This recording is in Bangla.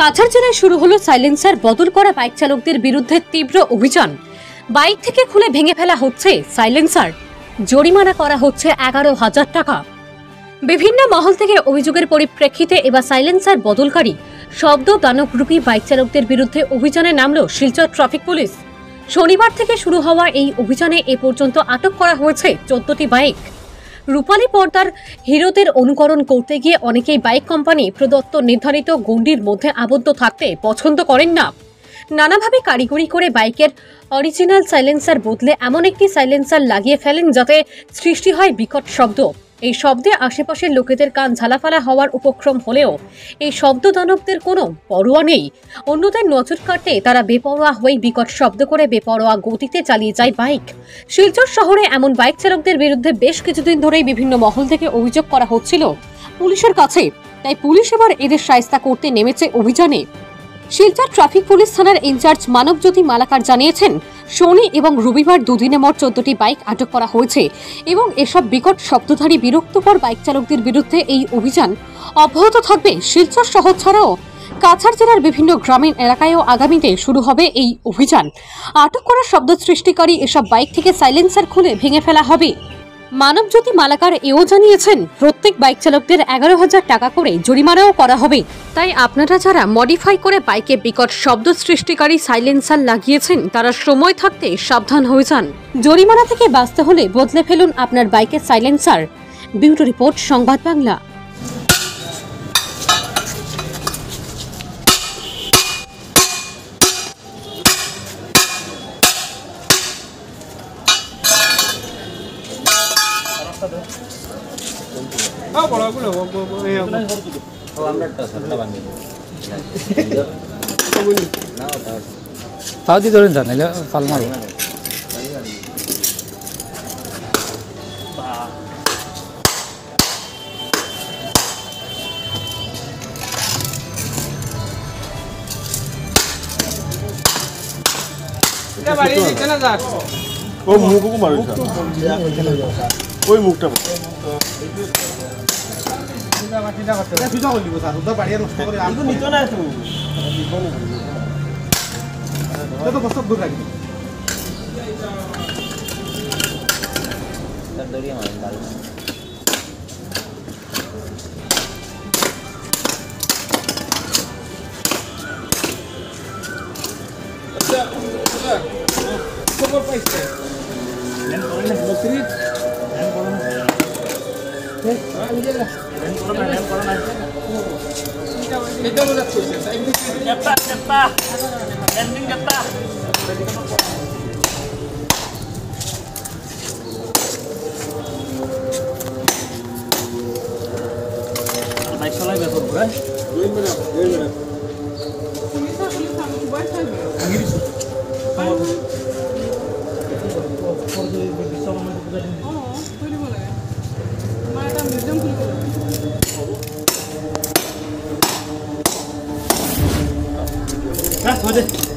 কাছাড় জেলায় শুরু হলো সাইলেন্সার বদল করা বাইক চালকদের বিরুদ্ধে তীব্র অভিযান। বাইক থেকে খুলে ভেঙে ফেলা হচ্ছে সাইলেন্সার, জরিমানা করা হচ্ছে 11,000 টাকা। বিভিন্ন মহল থেকে অভিযোগের পরিপ্রেক্ষিতে এবার সাইলেন্সার বদলকারী শব্দ দানবরূপী বাইক চালকদের বিরুদ্ধে অভিযানে নামল শিলচর ট্রাফিক পুলিশ। শনিবার থেকে শুরু হওয়া এই অভিযানে এ পর্যন্ত আটক করা হয়েছে 14টি বাইক। রূপালী পর্দার হিরোদের অনুকরণ করতে গিয়ে অনেকেই বাইক কোম্পানি প্রদত্ত নির্ধারিত গণ্ডির মধ্যে আবদ্ধ থাকতে পছন্দ করেন না। নানাভাবে কারিগরি করে বাইকের অরিজিনাল সাইলেন্সার বদলে এমন একটি সাইলেন্সার লাগিয়ে ফেলেন যাতে সৃষ্টি হয় বিকট শব্দ। এই শব্দে আশেপাশের লোকেদের কান ঝালাফালা হওয়ার উপক্রম হলেও এই শব্দ দানবদের কোনো পরোয়া নেই। অন্যদের নজর কাটতে তারা বেপরোয়া হয়ে বিকট শব্দ করে বেপরোয়া গতিতে চালিয়ে যায় বাইক। শিলচর শহরে এমন বাইক চালকদের বিরুদ্ধে বেশ কিছুদিন ধরেই বিভিন্ন মহল থেকে অভিযোগ করা হচ্ছিল পুলিশের কাছে, তাই পুলিশ এবার এদের শায়েস্তা করতে নেমেছে অভিযানে। শিলচর ট্রাফিক পুলিশ থানার ইনচার্জ মানবজ্যোতি মালাকার জানিয়েছেন, শনি এবং রবিবার দুদিনে মোট 14টি বাইক আটক করা হয়েছে এবং এসব বিকট শব্দধারী বিরক্তকর বাইক চালকদের বিরুদ্ধে এই অভিযান অব্যাহত থাকবে। শিলচর শহর ছাড়াও কাছাড় জেলার বিভিন্ন গ্রামীণ এলাকায়ও আগামীতে শুরু হবে এই অভিযান। আটক করা শব্দ সৃষ্টিকারী এসব বাইক থেকে সাইলেন্সার খুলে ভেঙে ফেলা হবে। মানবজ্যোতি মালাকার এও জানিয়েছেন, প্রত্যেক বাইক চালকদের 11,000 টাকা করে জরিমানাও করা হবে। তাই আপনারা যারা মডিফাই করে বাইকে বিকট শব্দ সৃষ্টিকারী সাইলেন্সার লাগিয়েছেন তারা সময় থাকতে সাবধান হয়ে যান। জরিমানা থেকে বাঁচতে হলে বদলে ফেলুন আপনার বাইকের সাইলেন্সার। ব্যুরো রিপোর্ট, সংবাদ বাংলা। তাও দিয়ে ধরেন জান এলে ফাল মারো। ও মুখও মারো, ওই মুখটা খবর পাইছে Hadi.